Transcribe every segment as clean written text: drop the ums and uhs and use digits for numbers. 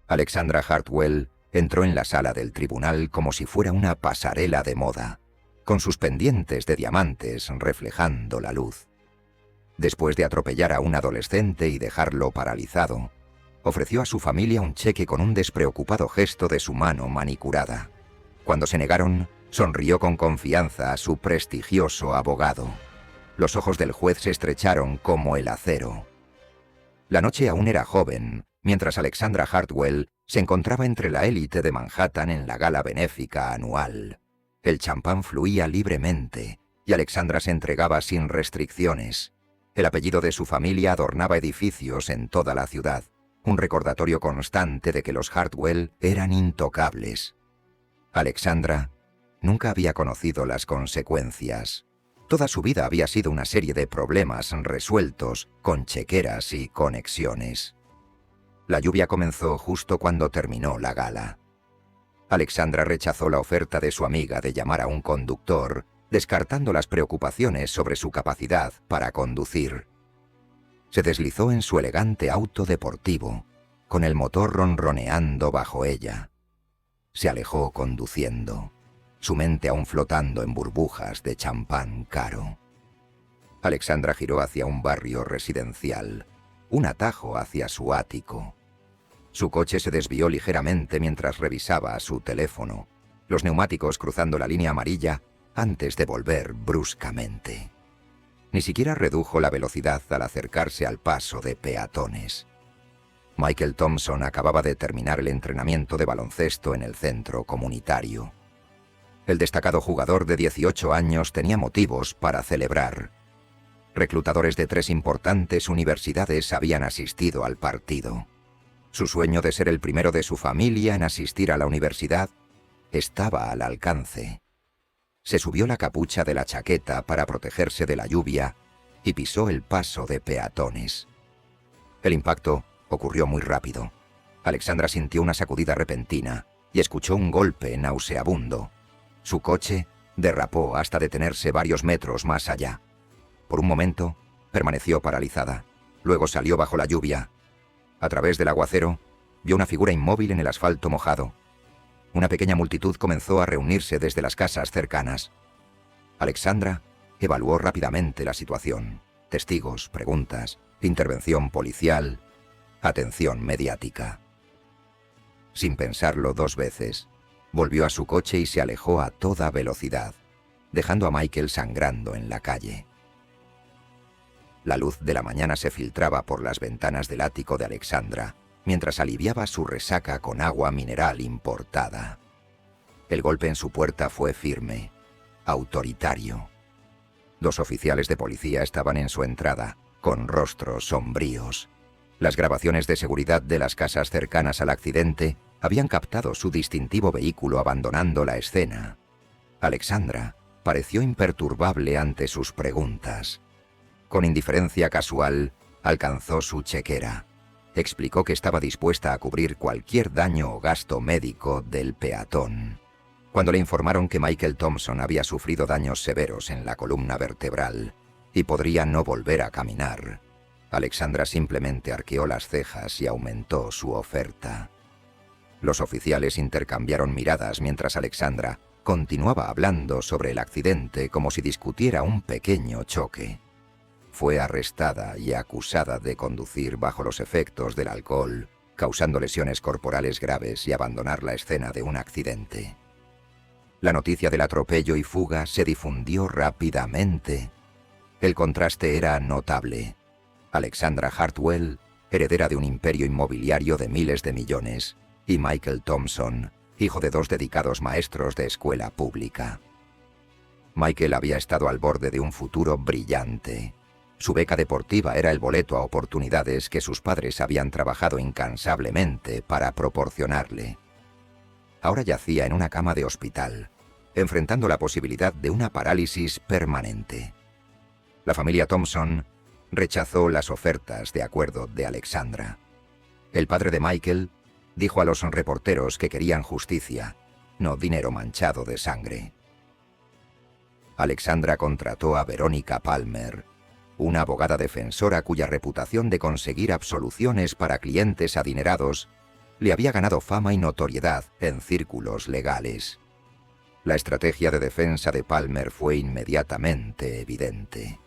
Alexandra Hartwell entró en la sala del tribunal como si fuera una pasarela de moda, con sus pendientes de diamantes reflejando la luz. Después de atropellar a un adolescente y dejarlo paralizado, ofreció a su familia un cheque con un despreocupado gesto de su mano manicurada. Cuando se negaron, sonrió con confianza a su prestigioso abogado. Los ojos del juez se estrecharon como el acero. La noche aún era joven, mientras Alexandra Hartwell se encontraba entre la élite de Manhattan en la gala benéfica anual. El champán fluía libremente y Alexandra se entregaba sin restricciones. El apellido de su familia adornaba edificios en toda la ciudad, un recordatorio constante de que los Hartwell eran intocables. Alexandra nunca había conocido las consecuencias. Toda su vida había sido una serie de problemas resueltos con chequeras y conexiones. La lluvia comenzó justo cuando terminó la gala. Alexandra rechazó la oferta de su amiga de llamar a un conductor, descartando las preocupaciones sobre su capacidad para conducir. Se deslizó en su elegante auto deportivo, con el motor ronroneando bajo ella. Se alejó conduciendo, su mente aún flotando en burbujas de champán caro. Alexandra giró hacia un barrio residencial, un atajo hacia su ático. Su coche se desvió ligeramente mientras revisaba su teléfono, los neumáticos cruzando la línea amarilla antes de volver bruscamente. Ni siquiera redujo la velocidad al acercarse al paso de peatones. Michael Thompson acababa de terminar el entrenamiento de baloncesto en el centro comunitario. El destacado jugador de 18 años tenía motivos para celebrar. Reclutadores de 3 importantes universidades habían asistido al partido. Su sueño de ser el primero de su familia en asistir a la universidad estaba al alcance. Se subió la capucha de la chaqueta para protegerse de la lluvia y pisó el paso de peatones. El impacto ocurrió muy rápido. Alexandra sintió una sacudida repentina y escuchó un golpe nauseabundo. Su coche derrapó hasta detenerse varios metros más allá. Por un momento, permaneció paralizada. Luego salió bajo la lluvia. A través del aguacero, vio una figura inmóvil en el asfalto mojado. Una pequeña multitud comenzó a reunirse desde las casas cercanas. Alexandra evaluó rápidamente la situación. Testigos, preguntas, intervención policial, atención mediática. Sin pensarlo 2 veces, volvió a su coche y se alejó a toda velocidad, dejando a Michael sangrando en la calle. La luz de la mañana se filtraba por las ventanas del ático de Alexandra, mientras aliviaba su resaca con agua mineral importada. El golpe en su puerta fue firme, autoritario. 2 oficiales de policía estaban en su entrada, con rostros sombríos. Las grabaciones de seguridad de las casas cercanas al accidente habían captado su distintivo vehículo abandonando la escena. Alexandra pareció imperturbable ante sus preguntas. Con indiferencia casual, alcanzó su chequera. Explicó que estaba dispuesta a cubrir cualquier daño o gasto médico del peatón. Cuando le informaron que Michael Thompson había sufrido daños severos en la columna vertebral y podría no volver a caminar, Alexandra simplemente arqueó las cejas y aumentó su oferta. Los oficiales intercambiaron miradas mientras Alexandra continuaba hablando sobre el accidente como si discutiera un pequeño choque. Fue arrestada y acusada de conducir bajo los efectos del alcohol, causando lesiones corporales graves y abandonar la escena de un accidente. La noticia del atropello y fuga se difundió rápidamente. El contraste era notable. Alexandra Hartwell, heredera de un imperio inmobiliario de miles de millones, y Michael Thompson, hijo de 2 dedicados maestros de escuela pública. Michael había estado al borde de un futuro brillante. Su beca deportiva era el boleto a oportunidades que sus padres habían trabajado incansablemente para proporcionarle. Ahora yacía en una cama de hospital, enfrentando la posibilidad de una parálisis permanente. La familia Thompson rechazó las ofertas de acuerdo de Alexandra. El padre de Michael dijo a los reporteros que querían justicia, no dinero manchado de sangre. Alexandra contrató a Verónica Palmer, una abogada defensora cuya reputación de conseguir absoluciones para clientes adinerados le había ganado fama y notoriedad en círculos legales. La estrategia de defensa de Palmer fue inmediatamente evidente.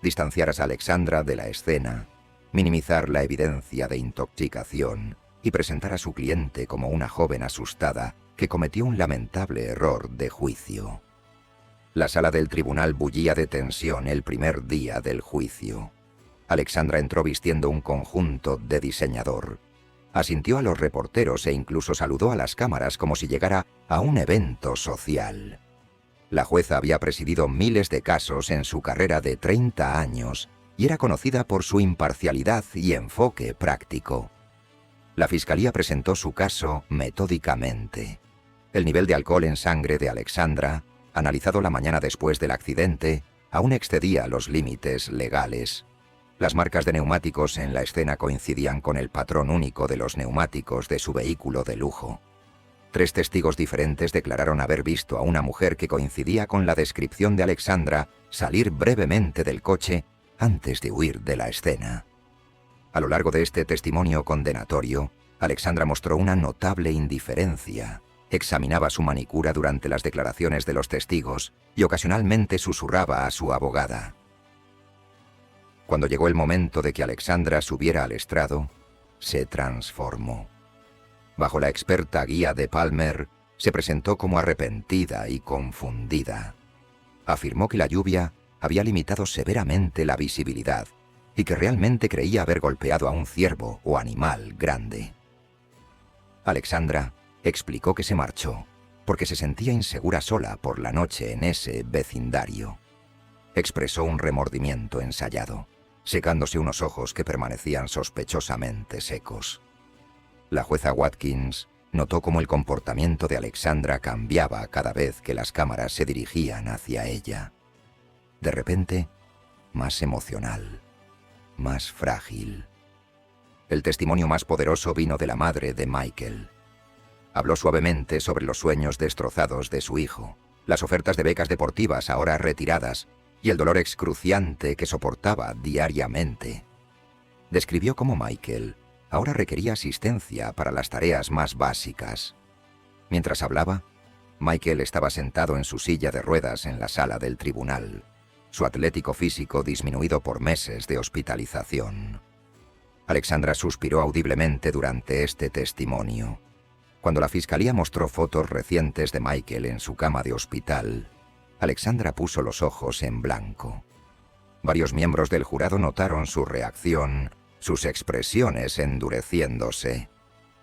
Distanciar a Alexandra de la escena, minimizar la evidencia de intoxicación y presentar a su cliente como una joven asustada que cometió un lamentable error de juicio. La sala del tribunal bullía de tensión el primer día del juicio. Alexandra entró vistiendo un conjunto de diseñador. Asintió a los reporteros e incluso saludó a las cámaras como si llegara a un evento social. La jueza había presidido miles de casos en su carrera de 30 años y era conocida por su imparcialidad y enfoque práctico. La fiscalía presentó su caso metódicamente. El nivel de alcohol en sangre de Alexandra, analizado la mañana después del accidente, aún excedía los límites legales. Las marcas de neumáticos en la escena coincidían con el patrón único de los neumáticos de su vehículo de lujo. 3 testigos diferentes declararon haber visto a una mujer que coincidía con la descripción de Alexandra salir brevemente del coche antes de huir de la escena. A lo largo de este testimonio condenatorio, Alexandra mostró una notable indiferencia. Examinaba su manicura durante las declaraciones de los testigos y ocasionalmente susurraba a su abogada. Cuando llegó el momento de que Alexandra subiera al estrado, se transformó. Bajo la experta guía de Palmer, se presentó como arrepentida y confundida. Afirmó que la lluvia había limitado severamente la visibilidad y que realmente creía haber golpeado a un ciervo o animal grande. Alexandra explicó que se marchó porque se sentía insegura sola por la noche en ese vecindario. Expresó un remordimiento ensayado, secándose unos ojos que permanecían sospechosamente secos. La jueza Watkins notó cómo el comportamiento de Alexandra cambiaba cada vez que las cámaras se dirigían hacia ella. De repente, más emocional, más frágil. El testimonio más poderoso vino de la madre de Michael. Habló suavemente sobre los sueños destrozados de su hijo, las ofertas de becas deportivas ahora retiradas y el dolor excruciante que soportaba diariamente. Describió cómo Michael ahora requería asistencia para las tareas más básicas. Mientras hablaba, Michael estaba sentado en su silla de ruedas en la sala del tribunal, su atlético físico disminuido por meses de hospitalización. Alexandra suspiró audiblemente durante este testimonio. Cuando la fiscalía mostró fotos recientes de Michael en su cama de hospital, Alexandra puso los ojos en blanco. Varios miembros del jurado notaron su reacción, sus expresiones endureciéndose.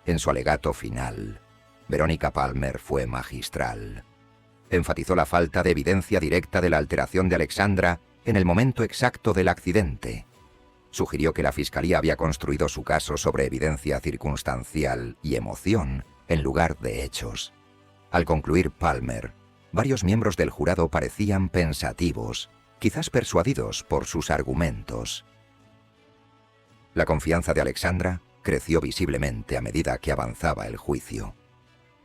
En su alegato final, Verónica Palmer fue magistral. Enfatizó la falta de evidencia directa de la alteración de Alexandra en el momento exacto del accidente. Sugirió que la fiscalía había construido su caso sobre evidencia circunstancial y emoción en lugar de hechos. Al concluir Palmer, varios miembros del jurado parecían pensativos, quizás persuadidos por sus argumentos. La confianza de Alexandra creció visiblemente a medida que avanzaba el juicio.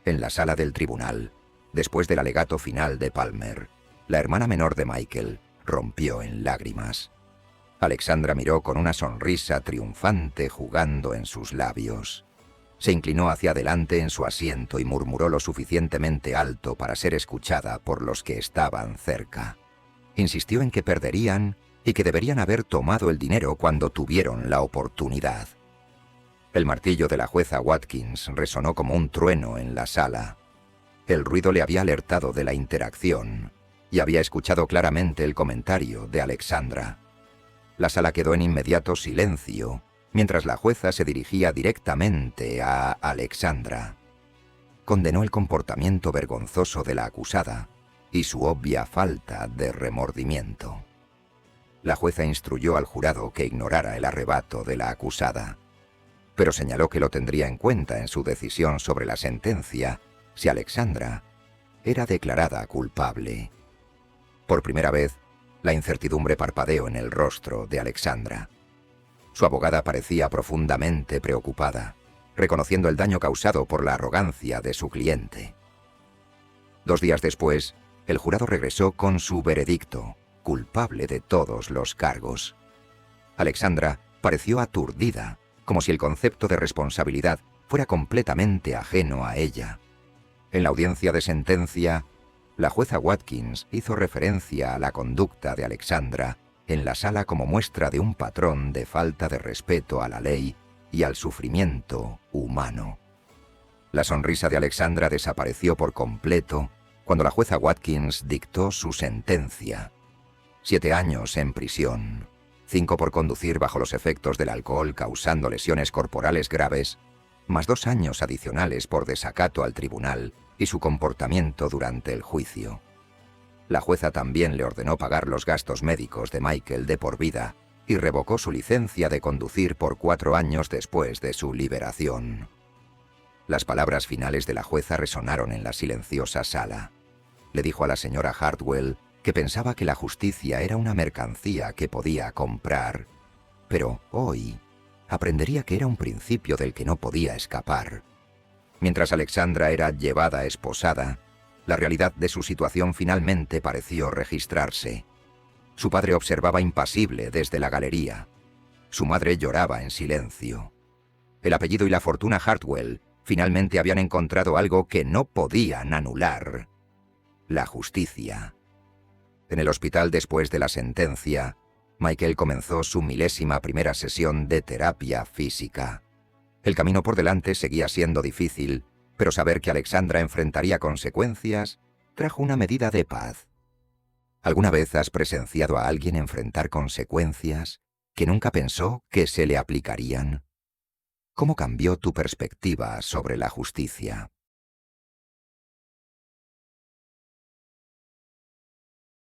En la sala del tribunal, después del alegato final de Palmer, la hermana menor de Michael rompió en lágrimas. Alexandra miró con una sonrisa triunfante jugando en sus labios. Se inclinó hacia adelante en su asiento y murmuró lo suficientemente alto para ser escuchada por los que estaban cerca. Insistió en que perderían y que deberían haber tomado el dinero cuando tuvieron la oportunidad. El martillo de la jueza Watkins resonó como un trueno en la sala. El ruido le había alertado de la interacción y había escuchado claramente el comentario de Alexandra. La sala quedó en inmediato silencio mientras la jueza se dirigía directamente a Alexandra. Condenó el comportamiento vergonzoso de la acusada y su obvia falta de remordimiento. La jueza instruyó al jurado que ignorara el arrebato de la acusada, pero señaló que lo tendría en cuenta en su decisión sobre la sentencia si Alexandra era declarada culpable. Por primera vez, la incertidumbre parpadeó en el rostro de Alexandra. Su abogada parecía profundamente preocupada, reconociendo el daño causado por la arrogancia de su cliente. 2 días después, el jurado regresó con su veredicto, culpable de todos los cargos. Alexandra pareció aturdida, como si el concepto de responsabilidad fuera completamente ajeno a ella. En la audiencia de sentencia, la jueza Watkins hizo referencia a la conducta de Alexandra en la sala como muestra de un patrón de falta de respeto a la ley y al sufrimiento humano. La sonrisa de Alexandra desapareció por completo cuando la jueza Watkins dictó su sentencia. 7 años en prisión, 5 por conducir bajo los efectos del alcohol causando lesiones corporales graves, más 2 años adicionales por desacato al tribunal y su comportamiento durante el juicio. La jueza también le ordenó pagar los gastos médicos de Michael de por vida y revocó su licencia de conducir por 4 años después de su liberación. Las palabras finales de la jueza resonaron en la silenciosa sala. Le dijo a la señora Hartwell que pensaba que la justicia era una mercancía que podía comprar, pero hoy aprendería que era un principio del que no podía escapar. Mientras Alexandra era llevada esposada, la realidad de su situación finalmente pareció registrarse. Su padre observaba impasible desde la galería. Su madre lloraba en silencio. El apellido y la fortuna Hartwell finalmente habían encontrado algo que no podían anular: la justicia. En el hospital después de la sentencia, Michael comenzó su 11ª sesión de terapia física. El camino por delante seguía siendo difícil, pero saber que Alexandra enfrentaría consecuencias trajo una medida de paz. ¿Alguna vez has presenciado a alguien enfrentar consecuencias que nunca pensó que se le aplicarían? ¿Cómo cambió tu perspectiva sobre la justicia?